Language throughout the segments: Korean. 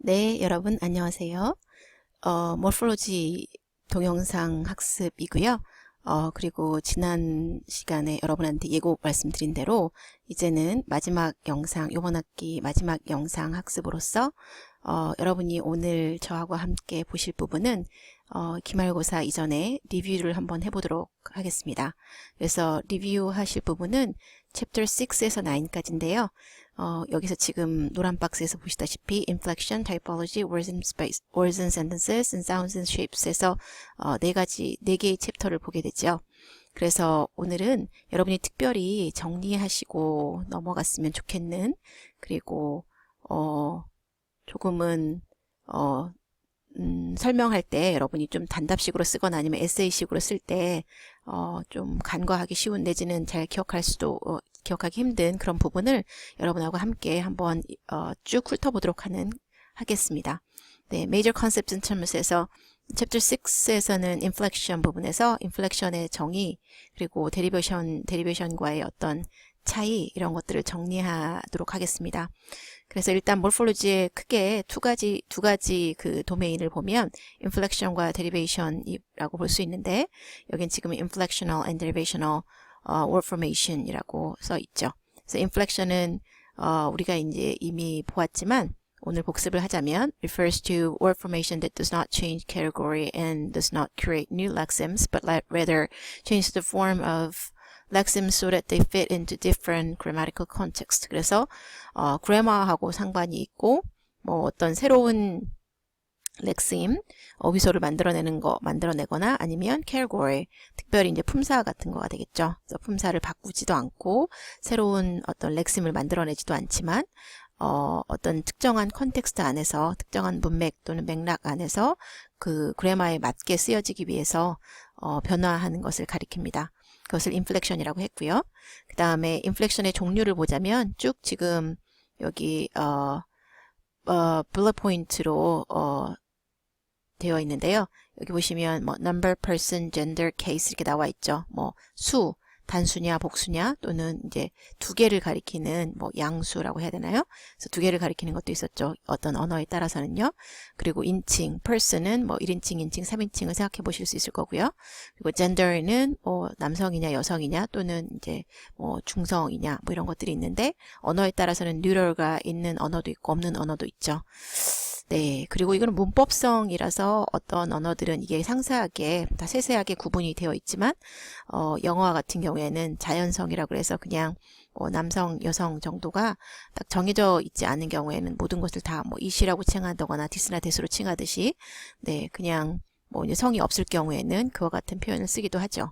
네, 여러분 안녕하세요. 모르폴로지 동영상 학습이고요. 그리고 지난 시간에 여러분한테 예고 말씀드린 대로 이제는 마지막 영상, 이번 학기 마지막 영상 학습으로서 여러분이 오늘 저하고 함께 보실 부분은 기말고사 이전에 리뷰를 한번 해보도록 하겠습니다. 그래서 리뷰하실 부분은 챕터 6에서 9까지인데요. 여기서 지금 노란 박스에서 보시다시피 inflection, typology, words and space, words and sentences, and sounds and shapes에서 네 개의 챕터를 보게 되죠. 그래서 오늘은 여러분이 특별히 정리하시고 넘어갔으면 좋겠는, 그리고 조금은 설명할 때 여러분이 좀 단답식으로 쓰거나 아니면 에세이식으로 쓸 때 좀 간과하기 쉬운 내지는 잘 기억하기 힘든 그런 부분을 여러분하고 함께 한번 쭉 훑어보도록 하겠습니다. 네, Major Concepts in Terms에서 Chapter 6에서는 Inflection 부분에서 Inflection의 정의, 그리고 데리베이션과의 어떤 차이, 이런 것들을 정리하도록 하겠습니다. 그래서 일단 몰폴로지의 크게 두 가지 그 도메인을 보면 inflection과 derivation이라고 볼 수 있는데, 여긴 지금 inflectional and derivational word formation이라고 써 있죠. 그래서 inflection은 우리가 이제 이미 보았지만 오늘 복습을 하자면 refers to word formation that does not change category and does not create new lexemes, but rather change the form of lexemes so that they fit into different grammatical context. 그래서 그래머하고 상관이 있고, 뭐 어떤 새로운 렉심, 어휘소를 만들어내거나 아니면 category, 특별히 이제 품사 같은 거가 되겠죠. 그래서 품사를 바꾸지도 않고 새로운 어떤 렉심을 만들어내지도 않지만 어떤 특정한 컨텍스트 안에서, 특정한 문맥 또는 맥락 안에서 그 그래머에 맞게 쓰여지기 위해서 변화하는 것을 가리킵니다. 그것을 인플렉션이라고 했고요. 그 다음에 인플렉션의 종류를 보자면 쭉 지금 여기 블럭 포인트로 되어 있는데요. 여기 보시면 뭐 number, person, gender, case 이렇게 나와 있죠. 뭐 수, 단수냐, 복수냐, 또는 이제 두 개를 가리키는 뭐 양수라고 해야 되나요? 그래서 두 개를 가리키는 것도 있었죠. 어떤 언어에 따라서는요. 그리고 인칭, person은 뭐 1인칭, 인칭, 3인칭을 생각해 보실 수 있을 거고요. 그리고 gender는 뭐 남성이냐, 여성이냐, 또는 이제 뭐 중성이냐, 뭐 이런 것들이 있는데, 언어에 따라서는 neutral가 있는 언어도 있고 없는 언어도 있죠. 네, 그리고 이거는 문법성이라서 어떤 언어들은 이게 상세하게, 다 세세하게 구분이 되어 있지만, 영어와 같은 경우에는 자연성이라고 해서 그냥 남성, 여성 정도가 딱 정해져 있지 않은 경우에는 모든 것을 다 뭐 이시라고 칭한다거나 디스나 데스로 칭하듯이, 네, 그냥 뭐 이제 성이 없을 경우에는 그와 같은 표현을 쓰기도 하죠.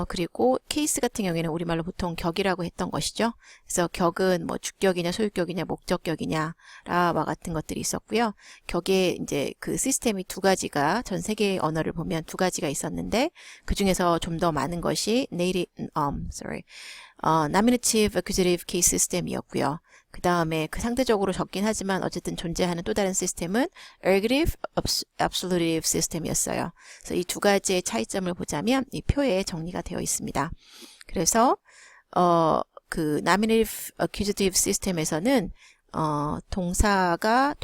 그리고 케이스 같은 경우에는 우리말로 보통 격이라고 했던 것이죠. 그래서 격은 뭐 주격이냐, 소유격이냐, 목적격이냐, 라와 같은 것들이 있었고요. 격에 이제 그 시스템이 두 가지가, 전 세계의 언어를 보면 두 가지가 있었는데, 그 중에서 좀 더 많은 것이 nominative accusative case 시스템이었고요. 그 다음에 그 상대적으로 적긴 하지만 어쨌든 존재하는 또 다른 시스템은 ergative absolutive 시스템이었어요. 그래서 이 두 가지의 차이점을 보자면 이 표에 정리가 되어 있습니다. 그래서 그 nominative accusative 시스템에서는 동사가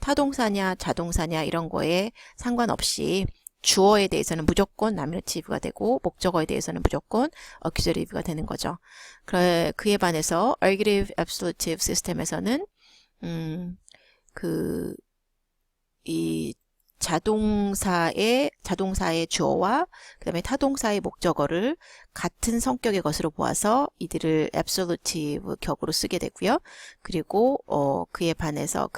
타동사냐 자동사냐 이런 거에 상관없이 주어에 대해서는 무조건 nominative가 되고 목적어에 대해서는 무조건 accusative가 되는 거죠. 그에 반해서 ergative absolutive 시스템에서는 이 자동사의 주어와 그다음에 타동사의 목적어를 같은 성격의 것으로 보아서 이들을 absolutive 격으로 쓰게 되고요. 그리고 그에 반해서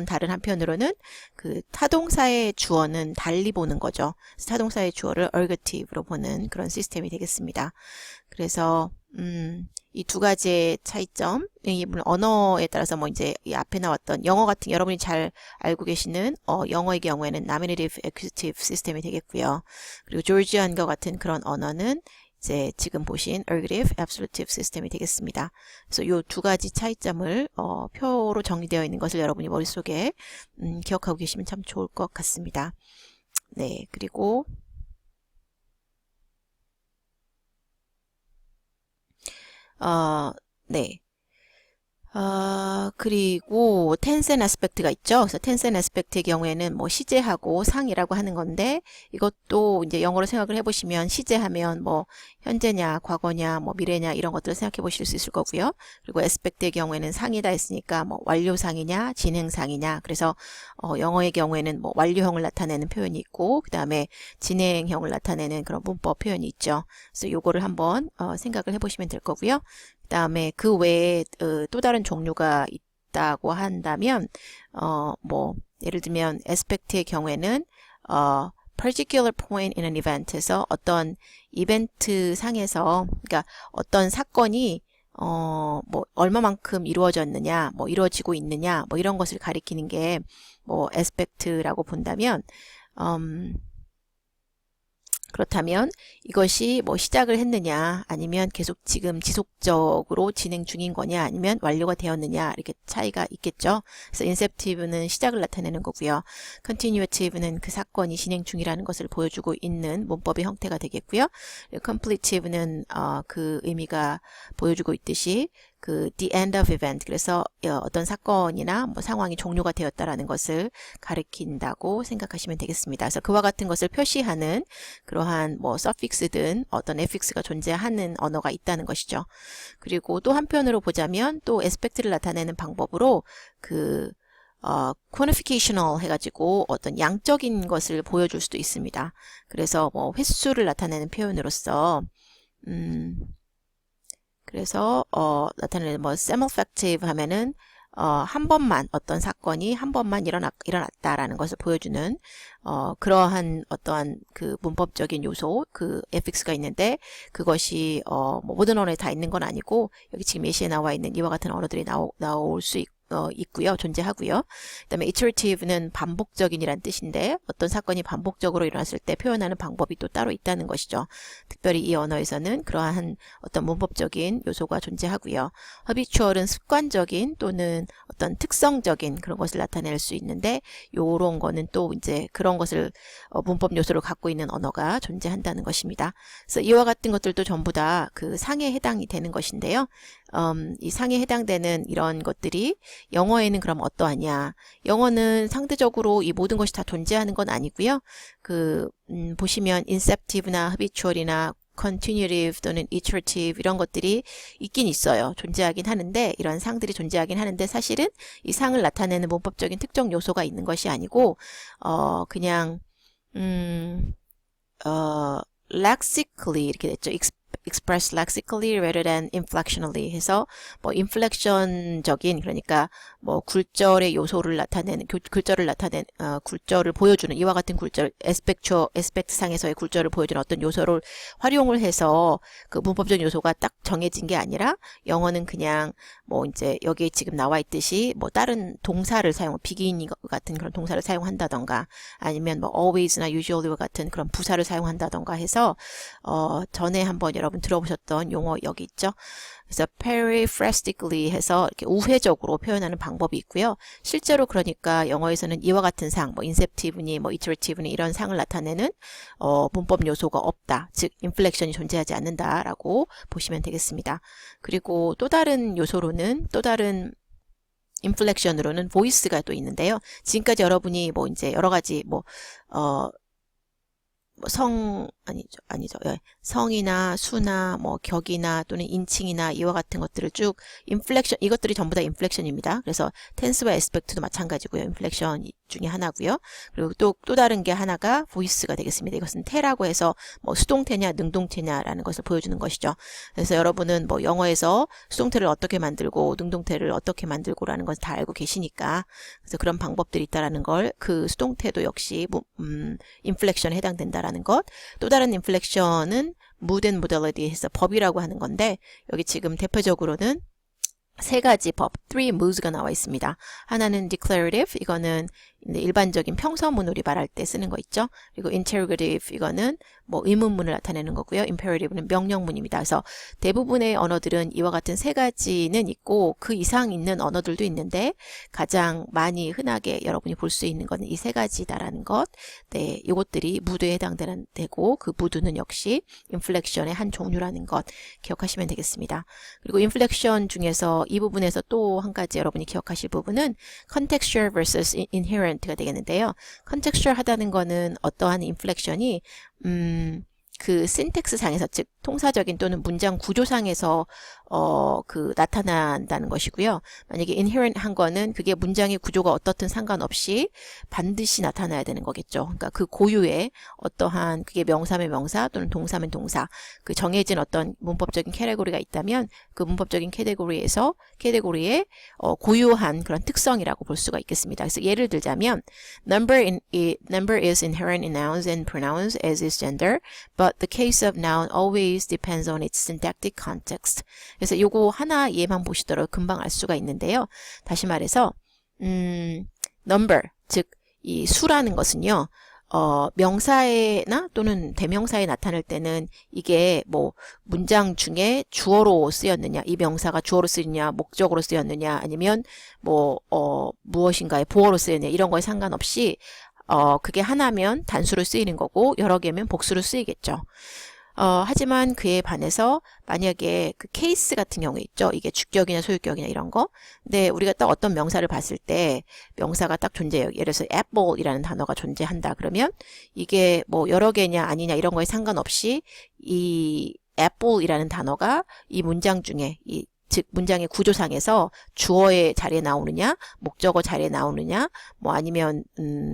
다른 한편으로는 그 타동사의 주어는 달리 보는 거죠. 타동사의 주어를 ergative로 보는 그런 시스템이 되겠습니다. 그래서 이 두 가지의 차이점, 물론 언어에 따라서 뭐 이제 이 앞에 나왔던 영어 같은 여러분이 잘 알고 계시는 영어의 경우에는 nominative accusative 시스템이 되겠고요. 그리고 조지안과 같은 그런 언어는 이제 지금 보신 ergative absolutive 시스템이 되겠습니다. 그래서 이 두 가지 차이점을 표로 정리되어 있는 것을 여러분이 머릿속에 기억하고 계시면 참 좋을 것 같습니다. 네, 그리고 네. 그리고 tense and aspect가 있죠. 그래서 tense and aspect의 경우에는 뭐 시제하고 상이라고 하는 건데 이것도 이제 영어로 생각을 해보시면 시제하면 뭐 현재냐, 과거냐, 뭐 미래냐 이런 것들을 생각해 보실 수 있을 거고요. 그리고 aspect의 경우에는 상이다 했으니까 뭐 완료상이냐, 진행상이냐. 그래서 영어의 경우에는 뭐 완료형을 나타내는 표현이 있고 그 다음에 진행형을 나타내는 그런 문법 표현이 있죠. 그래서 요거를 한번 생각을 해보시면 될 거고요. 그 다음에 그 외에 또 다른 종류가 있다고 한다면 뭐 예를 들면 aspect의 경우에는 particular point in an event에서 어떤 이벤트 상에서 그러니까 어떤 사건이 뭐 얼마만큼 이루어졌느냐, 뭐 이루어지고 있느냐, 뭐 이런 것을 가리키는 게 뭐 aspect라고 본다면 그렇다면 이것이 뭐 시작을 했느냐 아니면 계속 지금 지속적으로 진행 중인 거냐 아니면 완료가 되었느냐 이렇게 차이가 있겠죠. 그래서 inceptive는 시작을 나타내는 거고요. continuative는 그 사건이 진행 중이라는 것을 보여주고 있는 문법의 형태가 되겠고요. completive는 그 의미가 보여주고 있듯이 그 the end of event 그래서 어떤 사건이나 뭐 상황이 종료가 되었다라는 것을 가리킨다고 생각하시면 되겠습니다. 그래서 그와 같은 것을 표시하는 그러한 뭐 suffix든 어떤 affix가 존재하는 언어가 있다는 것이죠. 그리고 또 한편으로 보자면 또 aspect를 나타내는 방법으로 그 quantificational 해가지고 어떤 양적인 것을 보여줄 수도 있습니다. 그래서 뭐 횟수를 나타내는 표현으로서 그래서 나타내는 뭐 semelfactive 하면은 한 번만 어떤 사건이 한 번만 일어났다라는 것을 보여주는 그러한 어떠한 그 문법적인 요소 그 affix가 있는데 그것이 뭐 모든 언어에 다 있는 건 아니고 여기 지금 예시에 나와 있는 이와 같은 언어들이 나올 수 있고요. 존재하고요. 그다음에 iterative는 반복적인이란 뜻인데 어떤 사건이 반복적으로 일어났을 때 표현하는 방법이 또 따로 있다는 것이죠. 특별히 이 언어에서는 그러한 어떤 문법적인 요소가 존재하고요. habitual은 습관적인 또는 어떤 특성적인 그런 것을 나타낼 수 있는데 요런 거는 또 이제 그런 것을 문법 요소를 갖고 있는 언어가 존재한다는 것입니다. 그래서 이와 같은 것들도 전부 다 그 상에 해당이 되는 것인데요. 이 상에 해당되는 이런 것들이 영어에는 그럼 어떠하냐? 영어는 상대적으로 이 모든 것이 다 존재하는 건 아니고요. 보시면 inceptive나 habitual이나 continuative 또는 iterative 이런 것들이 있긴 있어요. 존재하긴 하는데 이런 상들이 존재하긴 하는데 사실은 이 상을 나타내는 문법적인 특정 요소가 있는 것이 아니고 그냥 lexically 이렇게 됐죠. express lexically rather than inflectionally 해서 뭐 inflection적인 그러니까 뭐 굴절의 요소를 나타내는 굴절을 보여주는 이와 같은 굴절 에스펙트 상에서의 굴절을 보여주는 어떤 요소를 활용을 해서 그 문법적 요소가 딱 정해진 게 아니라 영어는 그냥 뭐 이제 여기에 지금 나와 있듯이 뭐 다른 동사를 begin 같은 그런 동사를 사용한다던가 아니면 뭐 always나 usually와 같은 그런 부사를 사용한다던가 해서 전에 한번 여러분 들어보셨던 용어 여기 있죠. 그래서 periphrastically 해서 이렇게 우회적으로 표현하는 방법이 있고요. 실제로 그러니까 영어에서는 이와 같은 상, 뭐 inceptive니 뭐 iterative니 이런 상을 나타내는 문법 요소가 없다. 즉 inflection이 존재하지 않는다라고 보시면 되겠습니다. 그리고 또 다른 요소로는 또 다른 inflection으로는 voice가 또 있는데요. 지금까지 여러분이 뭐 이제 여러 가지 아니죠. 예. 성이나 수나 뭐 격이나 또는 인칭이나 이와 같은 것들을 쭉 인플렉션 이것들이 전부 다 인플렉션입니다. 그래서 텐스와 에스펙트도 마찬가지고요. 인플렉션 중에 하나고요. 그리고 또 다른 게 하나가 보이스가 되겠습니다. 이것은 태라고 해서 뭐 수동태냐 능동태냐라는 것을 보여주는 것이죠. 그래서 여러분은 뭐 영어에서 수동태를 어떻게 만들고 능동태를 어떻게 만들고라는 걸 다 알고 계시니까 그래서 그런 방법들이 있다라는 걸 그 수동태도 역시 인플렉션에 해당된다라는 것. 또 다른 인플렉션은 mood and modality 해서 법이라고 하는 건데 여기 지금 대표적으로는 세 가지 법, three moods가 나와 있습니다. 하나는 declarative, 이거는 일반적인 평서문으로 말할 때 쓰는 거 있죠. 그리고 interrogative 이거는 뭐 의문문을 나타내는 거고요. imperative는 명령문입니다. 그래서 대부분의 언어들은 이와 같은 세 가지는 있고 그 이상 있는 언어들도 있는데 가장 많이 흔하게 여러분이 볼 수 있는 것은 이 세 가지다라는 것. 네, 이것들이 무드에 해당되는 되고 그 무드는 역시 인플렉션의 한 종류라는 것 기억하시면 되겠습니다. 그리고 인플렉션 중에서 이 부분에서 또 한 가지 여러분이 기억하실 부분은 contextual versus inherent가 되겠는데요. contextual 하다는 거는 어떠한 인플렉션이 그 신텍스 상에서 즉 통사적인 또는 문장 구조상에서 나타난다는 것이고요. 만약에 inherent 한 거는 그게 문장의 구조가 어떻든 상관없이 반드시 나타나야 되는 거겠죠. 그러니까 그 고유의 어떠한 그게 명사면 명사 또는 동사면 동사 그 정해진 어떤 문법적인 캐테고리가 있다면 그 문법적인 캐테고리의 고유한 그런 특성이라고 볼 수가 있겠습니다. 그래서 예를 들자면 number is inherent in nouns and pronouns as is gender, but the case of noun always depends on its syntactic context. 그래서 요거 하나 예만 보시더라도 금방 알 수가 있는데요. 다시 말해서 number, 즉 이 수라는 것은요. 명사에나 또는 대명사에 나타날 때는 이게 뭐 문장 중에 주어로 쓰였느냐, 이 명사가 주어로 쓰였느냐, 목적으로 쓰였느냐, 아니면 뭐 무엇인가의 보어로 쓰였느냐 이런 거에 상관없이 그게 하나면 단수로 쓰이는 거고 여러 개면 복수로 쓰이겠죠. 하지만 그에 반해서 만약에 그 케이스 같은 경우에 있죠. 이게 주격이나 소유격이나 이런 거. 근데 우리가 딱 어떤 명사를 봤을 때 명사가 딱 존재해요. 예를 들어서 apple이라는 단어가 존재한다. 그러면 이게 뭐 여러 개냐 아니냐 이런 거에 상관없이 이 apple이라는 단어가 이 문장 중에 즉 문장의 구조상에서 주어의 자리에 나오느냐, 목적어 자리에 나오느냐, 뭐 아니면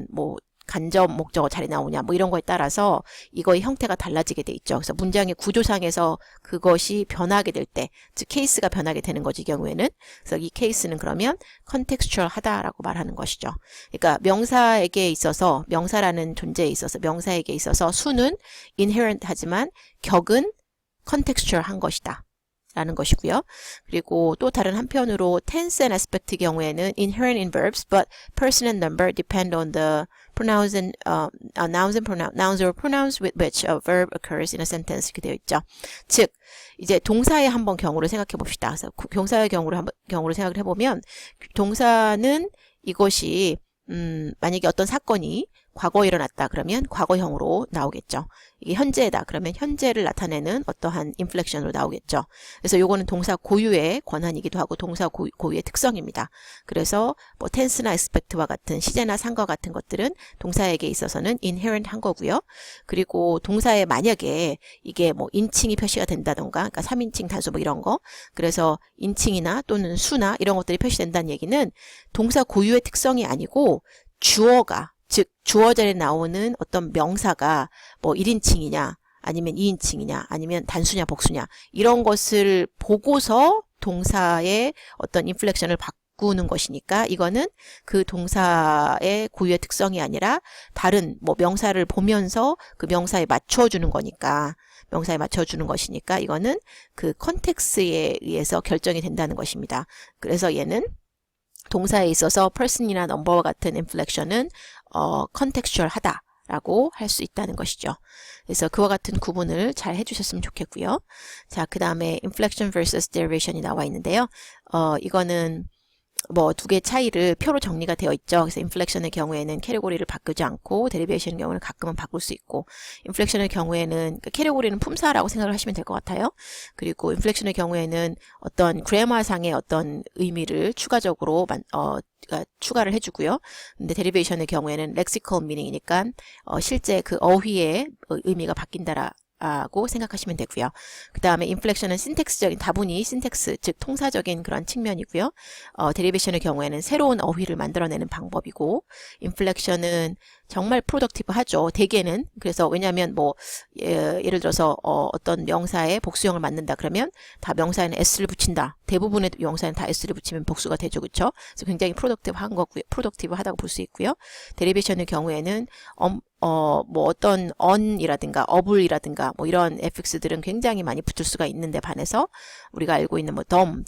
뭐 간접 목적어 자리에 나오냐 뭐 이런 거에 따라서 이거의 형태가 달라지게 돼 있죠. 그래서 문장의 구조상에서 그것이 변하게 될 때, 즉 케이스가 변하게 되는 거지 이 경우에는. 그래서 이 케이스는 그러면 contextual 하다라고 말하는 것이죠. 그러니까 명사에게 있어서 명사라는 존재에 있어서 명사에게 있어서 수는 inherent 하지만 격은 contextual 한 것이다. 라는 것이고요. 그리고 또 다른 한편으로 tense and aspect 경우에는 inherent in verbs, but person and number depend on the pronouns and nouns or pronouns with which a verb occurs in a sentence 이렇게 되어 있죠. 즉 이제 동사의 한번 경우를 생각해 봅시다. 그래서 동사의 경우를 생각을 해보면 동사는 이것이 만약에 어떤 사건이 과거에 일어났다 그러면 과거형으로 나오겠죠. 이게 현재다 그러면 현재를 나타내는 어떠한 인플렉션으로 나오겠죠. 그래서 요거는 동사 고유의 권한이기도 하고 동사 고유의 특성입니다. 그래서 뭐 tense나 expect와 같은 시제나 상과 같은 것들은 동사에게 있어서는 inherent 한 거고요. 그리고 동사에 만약에 이게 뭐 인칭이 표시가 된다던가 그러니까 3인칭 단수 뭐 이런 거 그래서 인칭이나 또는 수나 이런 것들이 표시된다는 얘기는 동사 고유의 특성이 아니고 주어가 즉 주어 자리에 나오는 어떤 명사가 뭐 1인칭이냐 아니면 2인칭이냐 아니면 단수냐 복수냐 이런 것을 보고서 동사의 어떤 인플렉션을 바꾸는 것이니까 이거는 그 동사의 고유의 특성이 아니라 다른 뭐 명사를 보면서 그 명사에 맞춰주는 거니까 명사에 맞춰주는 것이니까 이거는 그 컨텍스트에 의해서 결정이 된다는 것입니다. 그래서 얘는 동사에 있어서 person이나 number와 같은 inflection은 contextual 하다라고 할 수 있다는 것이죠. 그래서 그와 같은 구분을 잘 해주셨으면 좋겠고요. 자, 그 다음에 inflection versus derivation이 나와 있는데요. 이거는 뭐 두 개의 차이를 표로 정리가 되어 있죠. 그래서 인플렉션의 경우에는 캐테고리를 바꾸지 않고 데리베이션의 경우는 가끔은 바꿀 수 있고 인플렉션의 경우에는 캐테고리는 품사라고 생각을 하시면 될 것 같아요. 그리고 인플렉션의 경우에는 어떤 그래머상의 어떤 의미를 추가적으로 추가를 해주고요. 근데 데리베이션의 경우에는 lexical meaning이니까 실제 그 어휘의 의미가 바뀐다라고 생각하시면 되고요. 그 다음에 인플렉션은 신텍스적인 다분히 신텍스 즉 통사적인 그런 측면이고요. 데리베이션의 경우에는 새로운 어휘를 만들어내는 방법이고 인플렉션은 정말 프로덕티브하죠. 대개는 그래서 왜냐하면 뭐 예를 들어서 어떤 명사에 복수형을 만든다 그러면 다 명사에는 s를 붙인다 대부분의 용사는 다 s를 붙이면 복수가 되죠. 그쵸? 그래서 굉장히 프로덕티브한 거고요. 프로덕티브하다고 볼 수 있고요. 데리베이션의 경우에는 뭐 어떤 on이라든가 어블이라든가 뭐 이런 fx들은 굉장히 많이 붙을 수가 있는데 반해서 우리가 알고 있는 뭐 dom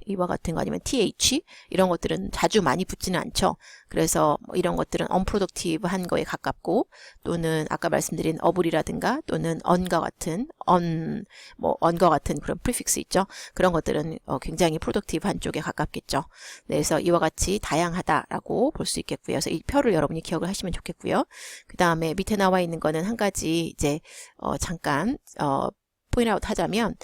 이와 같은 거 아니면 th 이런 것들은 자주 많이 붙지는 않죠. 그래서 뭐 이런 것들은 unproductive한 거에 가깝고 또는 아까 말씀드린 어블이라든가 또는 on과 같은 on과 같은 그런 prefix 있죠. 그런 것들은 굉장히 productive한 쪽에 가깝겠죠. 그래서 이와 같이 다양하다라고 볼 수 있겠고요. 그래서 이 표를 여러분이 기억을 하시면 좋겠고요. 그 다음에 밑에 나와 있는 거는 한 가지 이제 잠깐 포인트 아웃 하자면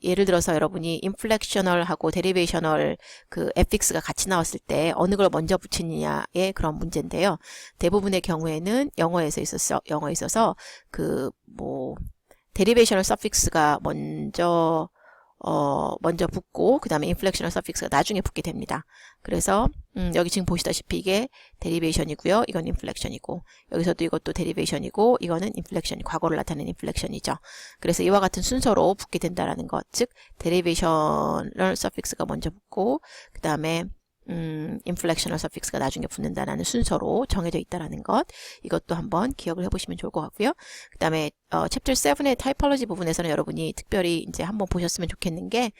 예를 들어서 여러분이 inflectional하고 derivational 그 fx가 같이 나왔을 때 어느 걸 먼저 붙이느냐의 그런 문제인데요. 대부분의 경우에는 영어에 있어서 그 뭐 derivational suffix가 먼저 붙고 그 다음에 inflectional suffix가 나중에 붙게 됩니다. 그래서 여기 지금 보시다시피 이게 derivation이고요. 이건 inflection이고 여기서도 이것도 derivation이고 이거는 inflection, 과거를 나타내는 inflection이죠. 그래서 이와 같은 순서로 붙게 된다라는 것, 즉 derivational suffix가 먼저 붙고 그 다음에 inflectional suffix가 나중에 붙는다라는 순서로 정해져 있다라는 것, 이것도 한번 기억을 해보시면 좋을 것 같고요. 그 다음에 챕터 7의 타이폴로지 부분에서는 여러분이 특별히 이제 한번 보셨으면 좋겠는 게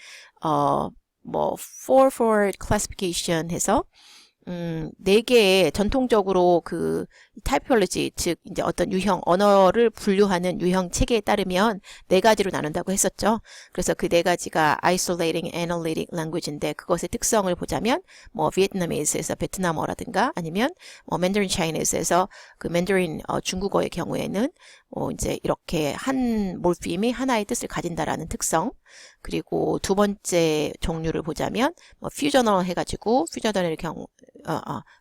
뭐 4-4 classification 해서 4개의 전통적으로 그 타이폴로지, 즉 이제 어떤 유형, 언어를 분류하는 유형 체계에 따르면 4가지로 나눈다고 했었죠. 그래서 그 4가지가 isolating, analytic language인데 그것의 특성을 보자면 뭐 Vietnamese에서 베트남어라든가 아니면 뭐 Mandarin Chinese에서 그 Mandarin 중국어의 경우에는 이제 이렇게 한 몰피임이 하나의 뜻을 가진다라는 특성. 그리고 두 번째 종류를 보자면 뭐 퓨저널 해가지고 퓨저널의 경우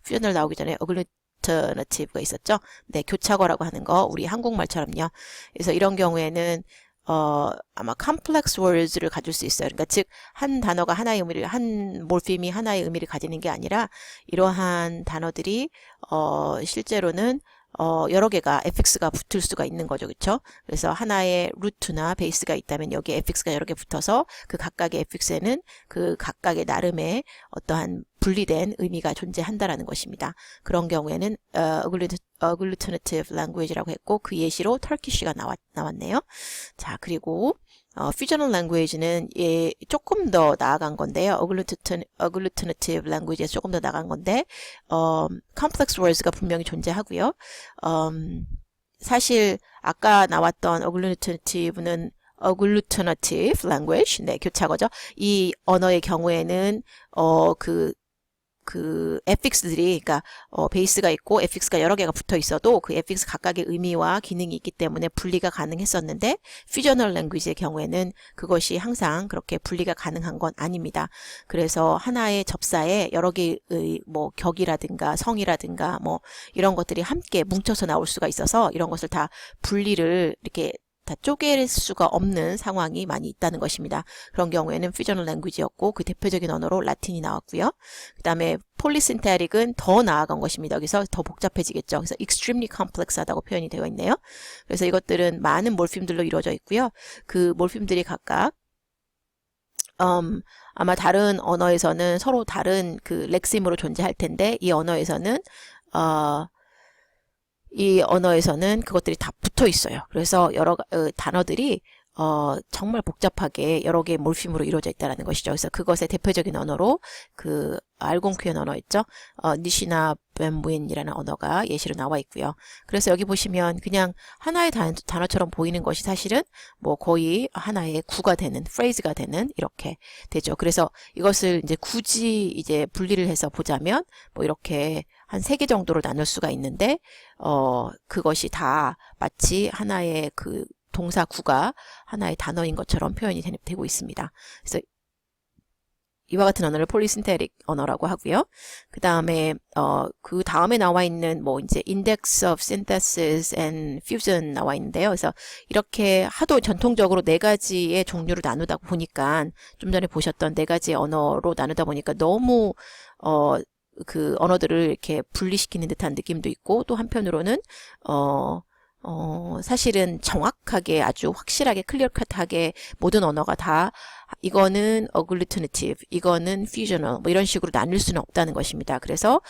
퓨저널 나오기 전에 어글루터너티브가 있었죠. 네, 교차어라고 하는 거 우리 한국말처럼요. 그래서 이런 경우에는 아마 complex words를 가질 수 있어요. 그러니까 즉 한 단어가 하나의 의미를, 한 몰피임이 하나의 의미를 가지는 게 아니라 이러한 단어들이 실제로는 여러 개가 fx가 붙을 수가 있는 거죠. 그렇죠? 그래서 하나의 루트나 베이스가 있다면 여기에 fx가 여러 개 붙어서 그 각각의 fx에는 그 각각의 나름의 어떠한 분리된 의미가 존재한다라는 것입니다. 그런 경우에는 agglutinative language라고 했고 그 예시로 Turkish가 나왔네요. 자, 그리고 fusional language는 조금 더 나아간 건데요. agglutinative language에서 조금 더 나아간 건데 complex words가 분명히 존재하고요. 사실 아까 나왔던 agglutinative language, 네, 교차어죠. 이 언어의 경우에는 그 fx들이, 그러니까 베이스가 있고 fx가 여러 개가 붙어 있어도 그 fx 각각의 의미와 기능이 있기 때문에 분리가 가능했었는데 fusional language의 경우에는 그것이 항상 그렇게 분리가 가능한 건 아닙니다. 그래서 하나의 접사에 여러 개의 뭐 격이라든가 성이라든가 뭐 이런 것들이 함께 뭉쳐서 나올 수가 있어서 이런 것을 다 분리를 이렇게 다 쪼갤 수가 없는 상황이 많이 있다는 것입니다. 그런 경우에는 fusional language였고 그 대표적인 언어로 라틴이 나왔고요. 그 다음에 polysynthetic은 더 나아간 것입니다. 여기서 더 복잡해지겠죠. 그래서 extremely complex하다고 표현이 되어 있네요. 그래서 이것들은 많은 몰핌들로 이루어져 있고요. 그 몰핌들이 각각 아마 다른 언어에서는 서로 다른 그 렉심으로 존재할 텐데 이 언어에서는 그것들이 다 붙어 있어요. 그래서 여러 단어들이 정말 복잡하게 여러 개의 몰핌으로 이루어져 있다는 것이죠. 그래서 그것의 대표적인 언어로 그 알곤퀴언 언어 있죠. 니시나 벤부인이라는 언어가 예시로 나와 있고요. 그래서 여기 보시면 그냥 하나의 단어처럼 보이는 것이 사실은 뭐 거의 하나의 구가 되는, phrase가 되는 이렇게 되죠. 그래서 이것을 이제 굳이 이제 분리를 해서 보자면 뭐 이렇게 한 3개 정도로 나눌 수가 있는데 그것이 다 마치 하나의 그 동사구가 하나의 단어인 것처럼 표현이 되고 있습니다. 그래서 이와 같은 언어를 폴리신테릭 언어라고 하고요. 그 다음에 나와 있는 뭐 이제 index of synthesis and fusion 나와 있는데요. 그래서 이렇게 하도 전통적으로 4가지의 종류로 나누다 보니까 좀 전에 보셨던 4가지 언어로 나누다 보니까 너무 그 언어들을 이렇게 분리시키는 듯한 느낌도 있고 또 한편으로는 사실은 정확하게 아주 확실하게 클리어컷하게 모든 언어가 다 이거는 agglutinative, 이거는 fusional, 뭐 이런 식으로 나눌 수는 없다는 것입니다. 그래서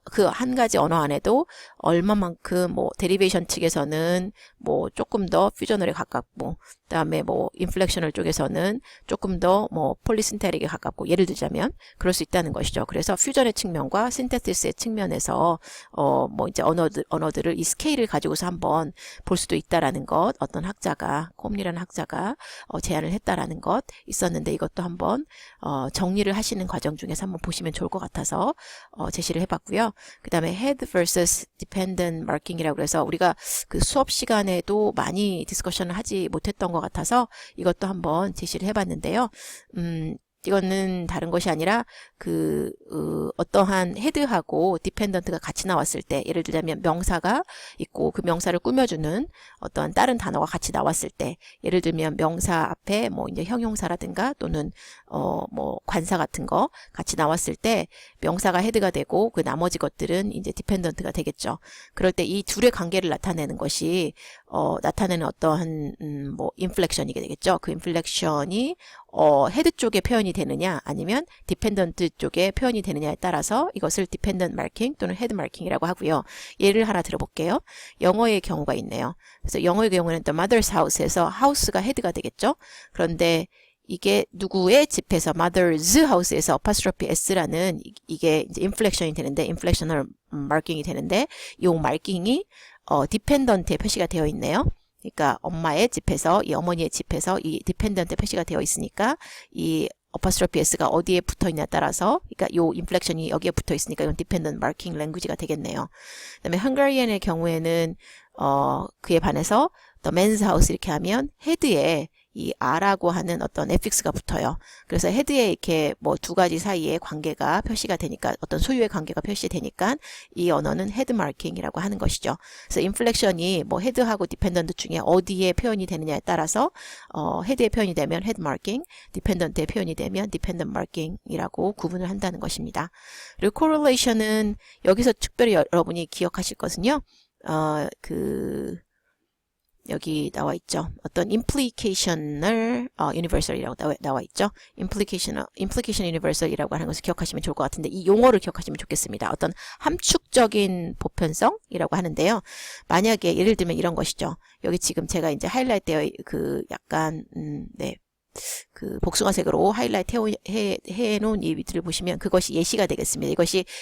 그 한 가지 언어 안에도 얼마만큼 뭐 데리베이션 측에서는 뭐 조금 더 fusional에 가깝고, 그다음에 뭐 인플렉셔널 쪽에서는 조금 더 뭐 폴리신테릭에 가깝고, 예를 들자면 그럴 수 있다는 것이죠. 그래서 퓨전의 측면과 신테시스의 측면에서 뭐 이제 언어들을 이 스케일을 가지고서 한번 볼 수도 있다라는 것, 어떤 학자가 콤리라는 학자가 제안을 했다라는 것 있었는데, 이것도 한번 정리를 하시는 과정 중에서 한번 보시면 좋을 것 같아서 제시를 해봤고요. 그 다음에 head versus dependent marking이라고 해서 우리가 그 수업 시간에도 많이 디스커션을 하지 못했던 것 같아서 이것도 한번 제시를 해봤는데요. 이거는 다른 것이 아니라 어떠한 헤드하고 디펜던트가 같이 나왔을 때, 예를 들자면 명사가 있고 그 명사를 꾸며주는 어떤 다른 단어가 같이 나왔을 때, 예를 들면 명사 앞에 뭐 이제 형용사라든가 또는 뭐 관사 같은 거 같이 나왔을 때 명사가 헤드가 되고 그 나머지 것들은 이제 디펜던트가 되겠죠. 그럴 때 이 둘의 관계를 나타내는 것이 나타내는 어떠한 뭐 인플렉션이게 되겠죠. 그 인플렉션이 헤드 쪽에 표현이 되느냐 아니면 디펜던트 쪽에 표현이 되느냐에 따라서 이것을 디펜던트 마킹 또는 헤드 마킹이라고 하고요. 예를 하나 들어볼게요. 영어의 경우가 있네요. 그래서 영어의 경우에는 the mother's house에서 house가 헤드가 되겠죠. 그런데 이게 누구의 집에서 mother's house에서 apostrophe s라는 이게 이제 인플렉션이 되는데, 인플렉셔널 마킹이 되는데, 이 마킹이 디펜던트에 표시가 되어 있네요. 그러니까 엄마의 집에서, 이 어머니의 집에서 이 디펜던트 표시가 되어 있으니까 이 apostrophe s가 어디에 붙어 있냐에 따라서, 그러니까 요 인플렉션이 여기에 붙어 있으니까 이건 dependent marking language가 되겠네요. 그다음에 헝가리안의 경우에는 그에 반해서 the man's house 이렇게 하면 헤드에 이 R라고 하는 어떤 affix가 붙어요. 그래서 헤드에 이렇게 뭐 두 가지 사이에 관계가 표시가 되니까, 어떤 소유의 관계가 표시되니까 이 언어는 헤드 마킹이라고 하는 것이죠. 그래서 인플렉션이 뭐 헤드하고 디펜던트 중에 어디에 표현이 되느냐에 따라서 헤드에 표현이 되면 헤드 마킹, 디펜던트에 표현이 되면 디펜던트 마킹이라고 구분을 한다는 것입니다. 그리고 correlation은 여기서 특별히 여러분이 기억하실 것은요. 여기 나와 있죠. 어떤 implicational universal이라고 나와 있죠. implication universal이라고 하는 것을 기억하시면 좋을 것 같은데, 이 용어를 기억하시면 좋겠습니다. 어떤 함축적인 보편성이라고 하는데요. 만약에 예를 들면 이런 것이죠. 여기 지금 제가 이제 하이라이트 되어 약간 네. 복숭아색으로 하이라이트 해놓은 이 위트를 보시면 그것이 예시가 되겠습니다.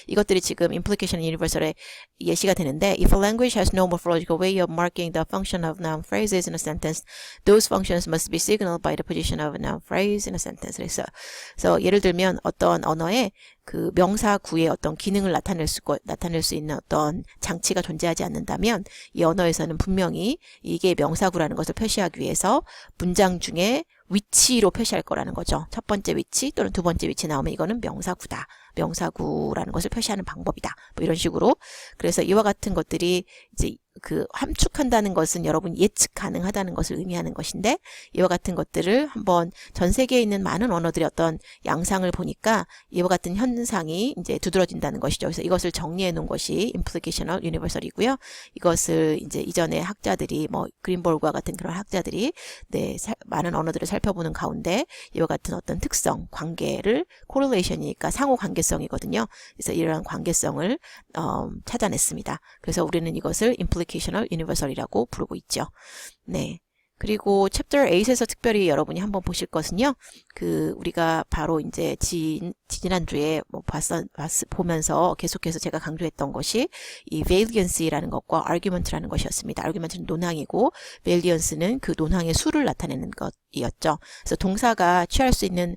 이것들이 지금 implication universal의 예시가 되는데, if a language has no morphological way of marking the function of noun phrases in a sentence, those functions must be signaled by the position of a noun phrase in a sentence. 그래서 예를 들면 어떤 언어에 그 명사구의 어떤 기능을 나타낼 수 있는 어떤 장치가 존재하지 않는다면, 이 언어에서는 분명히 이게 명사구라는 것을 표시하기 위해서 문장 중에 위치로 표시할 거라는 거죠. 첫 번째 위치 또는 두 번째 위치 나오면 이거는 명사구다. 명사구라는 것을 표시하는 방법이다. 뭐 이런 식으로. 그래서 이와 같은 것들이 이제 함축한다는 것은 여러분 예측 가능하다는 것을 의미하는 것인데, 이와 같은 것들을 한번 전 세계에 있는 많은 언어들의 어떤 양상을 보니까 이와 같은 현상이 이제 두드러진다는 것이죠. 그래서 이것을 정리해 놓은 것이 implicational universal이고요. 이것을 이제 이전에 학자들이 뭐 그린볼과 같은 그런 학자들이 많은 언어들을 살펴보는 가운데 이와 같은 어떤 특성, 관계를 correlation이니까 상호 관계성이거든요. 그래서 이러한 관계성을 찾아냈습니다. 그래서 우리는 이것을 implicational universal이라고 부르고 있죠. 네. 그리고 챕터 8에서 특별히 여러분이 한번 보실 것은요. 우리가 바로 이제 지난주에 뭐 보면서 계속해서 제가 강조했던 것이 이 valiance라는 것과 argument라는 것이었습니다. argument는 논항이고 valiance는 그 논항의 수를 나타내는 것이었죠. 그래서 동사가 취할 수 있는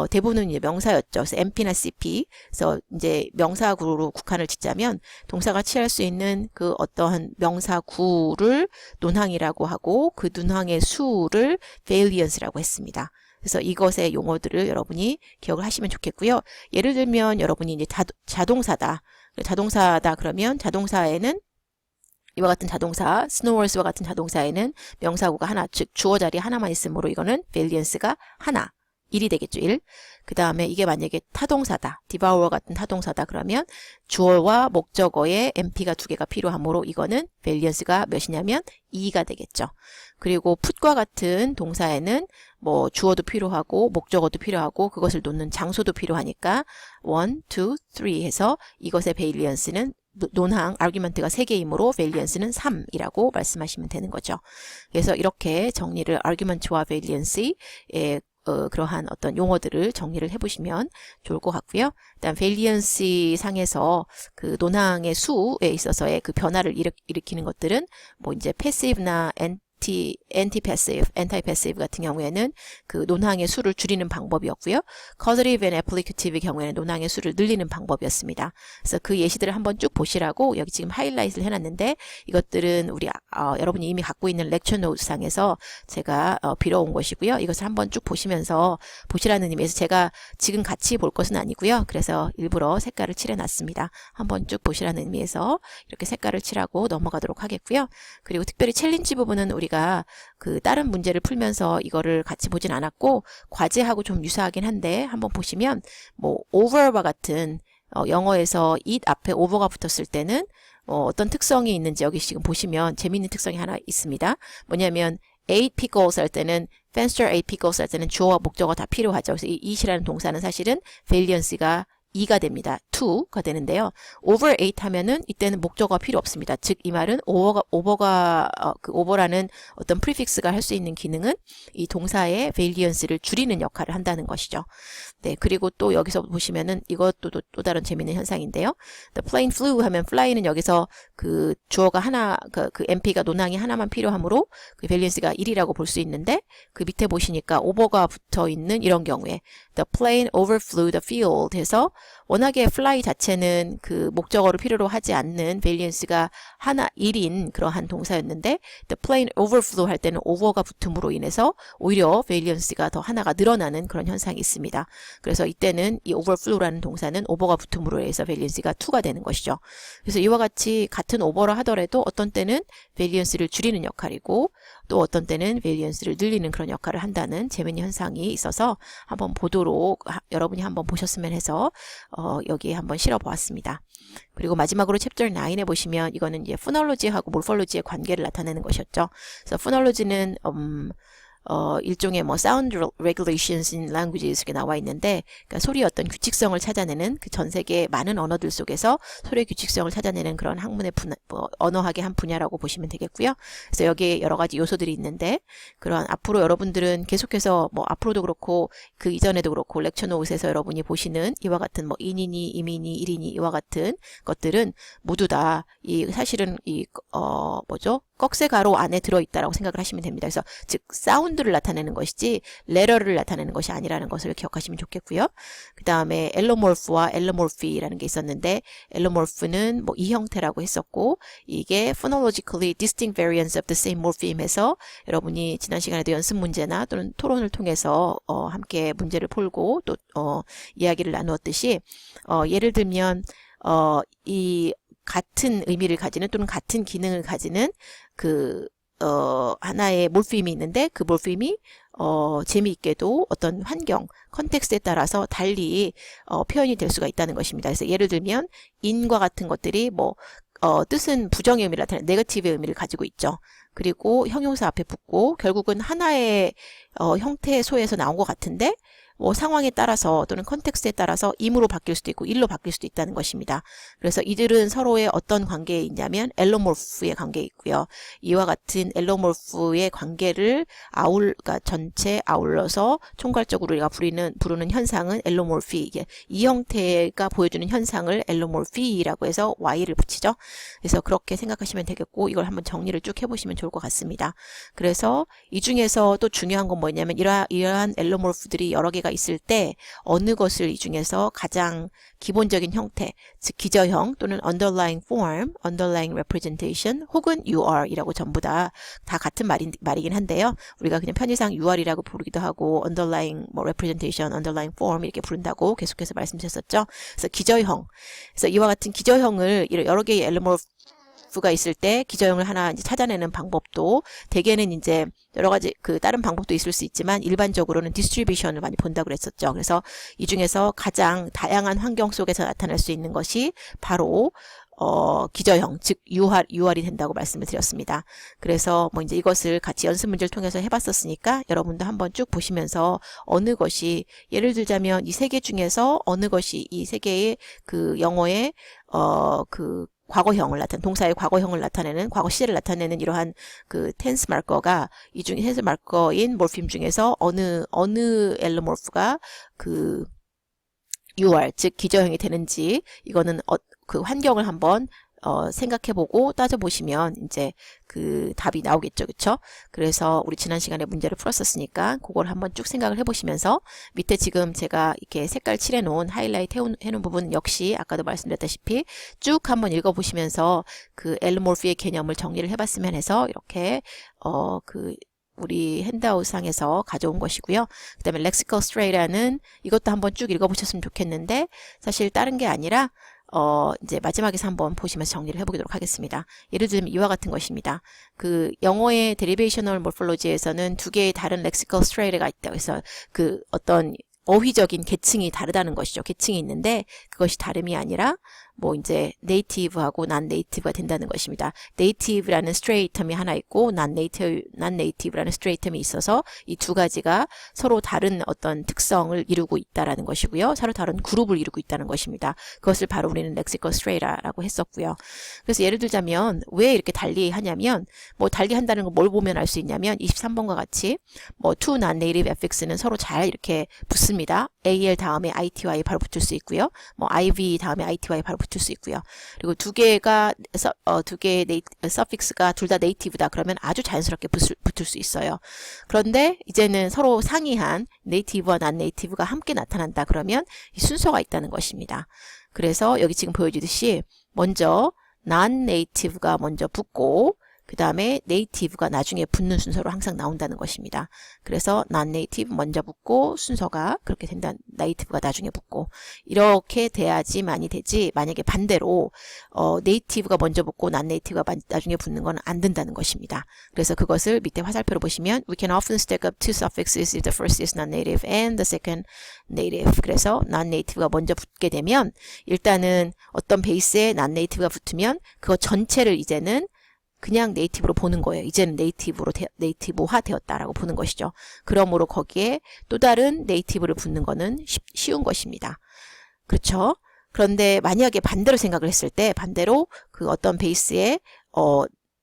대부분은 이제 명사였죠. 그래서 MP나 CP. 그래서 이제 명사구로 국한을 짓자면 동사가 취할 수 있는 그 어떠한 명사구를 논항이라고 하고 그 논항의 수를 valiance라고 했습니다. 그래서 이것의 용어들을 여러분이 기억을 하시면 좋겠고요. 예를 들면 여러분이 이제 자동사다 그러면 자동사에는 이와 같은 자동사, snows와 같은 자동사에는 명사구가 하나, 즉 주어 자리 하나만 있으므로 이거는 valiance가 하나. 1이 되겠죠. 1. 그 다음에 이게 만약에 타동사다. devour 같은 타동사다. 그러면 주어와 목적어에 NP가 두 개가 필요하므로 이거는 variance가 몇이냐면 2가 되겠죠. 그리고 put과 같은 동사에는 뭐 주어도 필요하고 목적어도 필요하고 그것을 놓는 장소도 필요하니까 1, 2, 3 해서 이것의 variance는 논항, argument가 3개이므로 variance는 3이라고 말씀하시면 되는 거죠. 그래서 이렇게 정리를 argument와 variance의 그러한 어떤 용어들을 정리를 해보시면 좋을 것 같고요. 일단 variance 상에서 그 논항의 수에 있어서의 그 변화를 일으키는 것들은 뭐 이제 passive나 anti-passive 같은 경우에는 그 논항의 수를 줄이는 방법이었고요. causative and applicative의 경우에는 논항의 수를 늘리는 방법이었습니다. 그래서 그 예시들을 한번 쭉 보시라고 여기 지금 하이라이트를 해놨는데 이것들은 우리 여러분이 이미 갖고 있는 렉처 노트 상에서 제가 빌어온 것이고요. 이것을 한번 쭉 보시면서 보시라는 의미에서 제가 지금 같이 볼 것은 아니고요. 그래서 일부러 색깔을 칠해놨습니다. 한번 쭉 보시라는 의미에서 이렇게 색깔을 칠하고 넘어가도록 하겠고요. 그리고 특별히 챌린지 부분은 우리가 그 다른 문제를 풀면서 이거를 같이 보진 않았고 과제하고 좀 유사하긴 한데 한번 보시면 뭐 over와 같은 영어에서 it 앞에 over가 붙었을 때는 어떤 특성이 있는지 여기 지금 보시면 재미있는 특성이 하나 있습니다. 뭐냐면 8 pickles 할 때는 fancier 8 pickles 할 때는 주어와 목적어가 다 필요하죠. 그래서 이 it이라는 동사는 사실은 variance가 2가 됩니다. 2가 되는데요. over 8 하면은 이때는 목적어가 필요 없습니다. 즉 이 말은 그 over라는 어떤 prefix가 할 수 있는 기능은 이 동사의 variance를 줄이는 역할을 한다는 것이죠. 네, 그리고 또 여기서 보시면은 이것도 또 다른 재미있는 현상인데요. The plane flew 하면 fly는 여기서 그 주어가 하나, 그 NP가 논항이 하나만 필요하므로 그 variance가 1이라고 볼 수 있는데 그 밑에 보시니까 over가 붙어 있는 이런 경우에 the plane overflew the field 해서 워낙에 fly 자체는 그 목적어를 필요로 하지 않는 variance가 하나 1인 그러한 동사였는데 the plane overflew 할 때는 over가 붙음으로 인해서 오히려 variance가 더 하나가 늘어나는 그런 현상이 있습니다. 그래서 이때는 이 overflow라는 동사는 over가 붙음으로 해서 variance가 2가 되는 것이죠. 그래서 이와 같이 같은 over라 하더라도 어떤 때는 variance를 줄이는 역할이고 또 어떤 때는 variance를 늘리는 그런 역할을 한다는 재미있는 현상이 있어서 한번 보도록 여러분이 한번 보셨으면 해서 여기에 한번 실어보았습니다. 그리고 마지막으로 챕터 9에 보시면 이거는 이제 phonology하고 morphology의 관계를 나타내는 것이었죠. 그래서 phonology는 일종의 뭐 sound regulations in languages 이렇게 나와 있는데, 그러니까 소리의 어떤 규칙성을 찾아내는 그 전 세계 많은 언어들 속에서 소리의 규칙성을 찾아내는 그런 학문의 언어학의 한 분야라고 보시면 되겠고요. 그래서 여기에 여러 가지 요소들이 있는데, 그런 앞으로 여러분들은 계속해서 뭐 앞으로도 그렇고 그 이전에도 그렇고 렉처 노트에서 여러분이 보시는 이와 같은 뭐 인이니, 이민이, 일이니 이와 같은 것들은 모두 다 이 사실은 이 꺽쇠가로 안에 들어있다라고 생각을 하시면 됩니다. 그래서 즉 사운드를 나타내는 것이지 레터를 나타내는 것이 아니라는 것을 기억하시면 좋겠고요. 그 다음에 엘로모르프와 엘로모르피라는 게 있었는데 엘로모르프는 뭐 이 형태라고 했었고 이게 phonologically distinct variants of the same morpheme 해서 여러분이 지난 시간에도 연습 문제나 또는 토론을 통해서 함께 문제를 풀고 또 이야기를 나누었듯이 예를 들면 이 같은 의미를 가지는 또는 같은 기능을 가지는 그 하나의 몰피임이 있는데 그 몰피임이 재미있게도 어떤 환경, 컨텍스트에 따라서 달리 표현이 될 수가 있다는 것입니다. 그래서 예를 들면 in과 같은 것들이 뭐 뜻은 부정의 의미를 나타내는 네거티브의 의미를 가지고 있죠. 그리고 형용사 앞에 붙고 결국은 하나의 형태의 소에서 나온 것 같은데 뭐 상황에 따라서 또는 컨텍스트에 따라서 임으로 바뀔 수도 있고 일로 바뀔 수도 있다는 것입니다. 그래서 이들은 서로의 어떤 관계에 있냐면 엘로모르프의 관계에 있고요. 이와 같은 엘로모르프의 관계를 그러니까 전체 아울러서 총괄적으로 우리가 부르는 현상은 엘로모르피. 이 형태가 보여주는 현상을 엘로모르피라고 해서 Y를 붙이죠. 그래서 그렇게 생각하시면 되겠고 이걸 한번 정리를 쭉 해보시면 좋을 것 같습니다. 그래서 이 중에서 또 중요한 건 뭐냐면 이러한 엘로모르프들이 여러 개가 있을 때 어느 것을 이 중에서 가장 기본적인 형태, 즉 기저형 또는 underlying form, underlying representation 혹은 UR이라고 전부 다 같은 말이긴 한데요. 우리가 그냥 편의상 UR이라고 부르기도 하고 underlying representation, underlying form 이렇게 부른다고 계속해서 말씀드렸었죠. 그래서 기저형. 그래서 이와 같은 기저형을 여러 개의 엘로모르프 if가 있을 때 기저형을 하나 이제 찾아내는 방법도 대개는 이제 여러 가지 그 다른 방법도 있을 수 있지만 일반적으로는 디스트리뷰션을 많이 본다고 그랬었죠. 그래서 이 중에서 가장 다양한 환경 속에서 나타날 수 있는 것이 바로 기저형, 즉 유할이 된다고 말씀을 드렸습니다. 그래서 뭐 이제 이것을 같이 연습 문제를 통해서 해봤었으니까 여러분도 한번 쭉 보시면서 어느 것이 예를 들자면 이 세 개 중에서 어느 것이 이 세 개의 그 영어의 그 과거형을 나타내는 동사의 과거형을 나타내는 과거 시제를 나타내는 이러한 그 텐스 마커가 이 중에 텐스 마커인 몰핌 중에서 어느 엘르모프가 그 UR 즉 기저형이 되는지 이거는 그 환경을 한번 생각해보고 따져보시면 이제 그 답이 나오겠죠. 그쵸? 그래서 우리 지난 시간에 문제를 풀었었으니까 그걸 한번 쭉 생각을 해보시면서 밑에 지금 제가 이렇게 색깔 칠해놓은 하이라이트 해놓은 부분 역시 아까도 말씀드렸다시피 쭉 한번 읽어보시면서 그 엘르모르피의 개념을 정리를 해봤으면 해서 이렇게 그 우리 핸드아웃상에서 가져온 것이고요. 그 다음에 렉시컬 스트레이라는 이것도 한번 쭉 읽어보셨으면 좋겠는데 사실 다른 게 아니라 이제 마지막에서 한번 보시면서 정리를 해보도록 하겠습니다. 예를 들면 이와 같은 것입니다. 그 영어의 데리베이셔널 모폴로지에서는 두 개의 다른 렉시컬 스트레이트가 있다. 그래서 그 어떤 어휘적인 계층이 다르다는 것이죠. 계층이 있는데 그것이 다름이 아니라 뭐 이제 네이티브하고 난 네이티브가 된다는 것입니다. 네이티브라는 스트레이트 텀이 하나 있고 난 네이티브라는 스트레이트 텀이 있어서 이 두 가지가 서로 다른 어떤 특성을 이루고 있다라는 것이고요. 서로 다른 그룹을 이루고 있다는 것입니다. 그것을 바로 우리는 렉시컬 스트레이트라고 했었고요. 그래서 예를 들자면 왜 이렇게 달리 하냐면 뭐 달리 한다는 걸 뭘 보면 알 수 있냐면 23번과 같이 뭐 to non-native affix는 서로 잘 이렇게 붙습니다. AL 다음에 ITY 바로 붙을 수 있고요. 뭐 IV 다음에 ITY 바로 붙을 수 있고요. 그리고 두 개의 서픽스가 둘 다 네이티브다 그러면 아주 자연스럽게 붙을 수 있어요. 그런데 이제는 서로 상이한 네이티브와 난 네이티브가 함께 나타난다 그러면 이 순서가 있다는 것입니다. 그래서 여기 지금 보여주듯이 먼저 난 네이티브가 먼저 붙고 그 다음에 네이티브가 나중에 붙는 순서로 항상 나온다는 것입니다. 그래서 난 네이티브 먼저 붙고 순서가 그렇게 된다. 네이티브가 나중에 붙고 이렇게 돼야지만이 되지 만약에 반대로 네이티브가 먼저 붙고 난 네이티브가 나중에 붙는 건 안 된다는 것입니다. 그래서 그것을 밑에 화살표로 보시면 we can often stack up two suffixes if the first is non-native and the second native. 그래서 non-native가 먼저 붙게 되면 일단은 어떤 베이스에 non-native가 붙으면 그거 전체를 이제는 그냥 네이티브로 보는 거예요. 이제는 네이티브화 되었다라고 보는 것이죠. 그러므로 거기에 또 다른 네이티브를 붙는 거는 쉬운 것입니다. 그렇죠? 그런데 만약에 반대로 생각을 했을 때 반대로 그 어떤 베이스에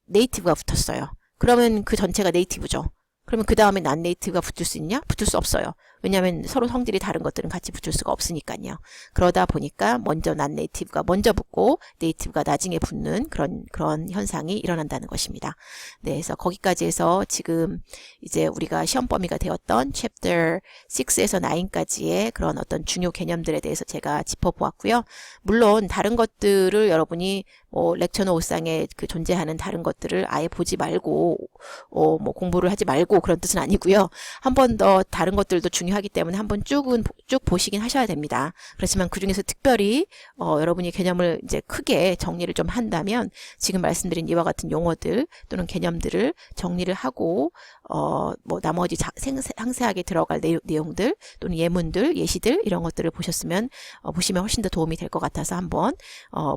네이티브가 붙었어요. 그러면 그 전체가 네이티브죠. 그러면 그 다음에 난 네이티브가 붙을 수 있냐? 붙을 수 없어요. 왜냐하면 서로 성질이 다른 것들은 같이 붙을 수가 없으니까요. 그러다 보니까 먼저 난 네이티브가 먼저 붙고 네이티브가 나중에 붙는 그런 현상이 일어난다는 것입니다. 네, 그래서 거기까지 해서 지금 이제 우리가 시험 범위가 되었던 챕터 6에서 9까지의 그런 어떤 중요 개념들에 대해서 제가 짚어보았고요. 물론 다른 것들을 여러분이 뭐 렉처 노트상에 그 존재하는 다른 것들을 아예 보지 말고 뭐 공부를 하지 말고 그런 뜻은 아니고요. 한 번 더 다른 것들도 중요하기 때문에 한번 쭉 보시긴 하셔야 됩니다. 그렇지만 그 중에서 특별히 여러분이 개념을 이제 크게 정리를 좀 한다면 지금 말씀드린 이와 같은 용어들 또는 개념들을 정리를 하고 뭐 나머지 상세하게 들어갈 내용들 또는 예문들, 예시들 이런 것들을 보시면 훨씬 더 도움이 될 것 같아서 한번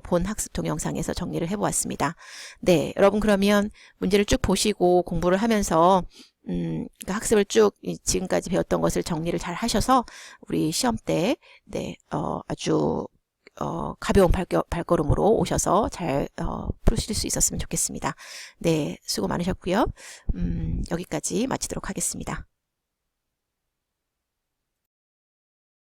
본 학습 동영상에서 정리를 해보았습니다. 네, 여러분 그러면 문제를 쭉 보시고 공부를 하면서 그러니까 학습을 쭉 지금까지 배웠던 것을 정리를 잘 하셔서 우리 시험 때 아주 가벼운 발걸음으로 오셔서 잘 푸실 수 있었으면 좋겠습니다. 네, 수고 많으셨고요. 여기까지 마치도록 하겠습니다.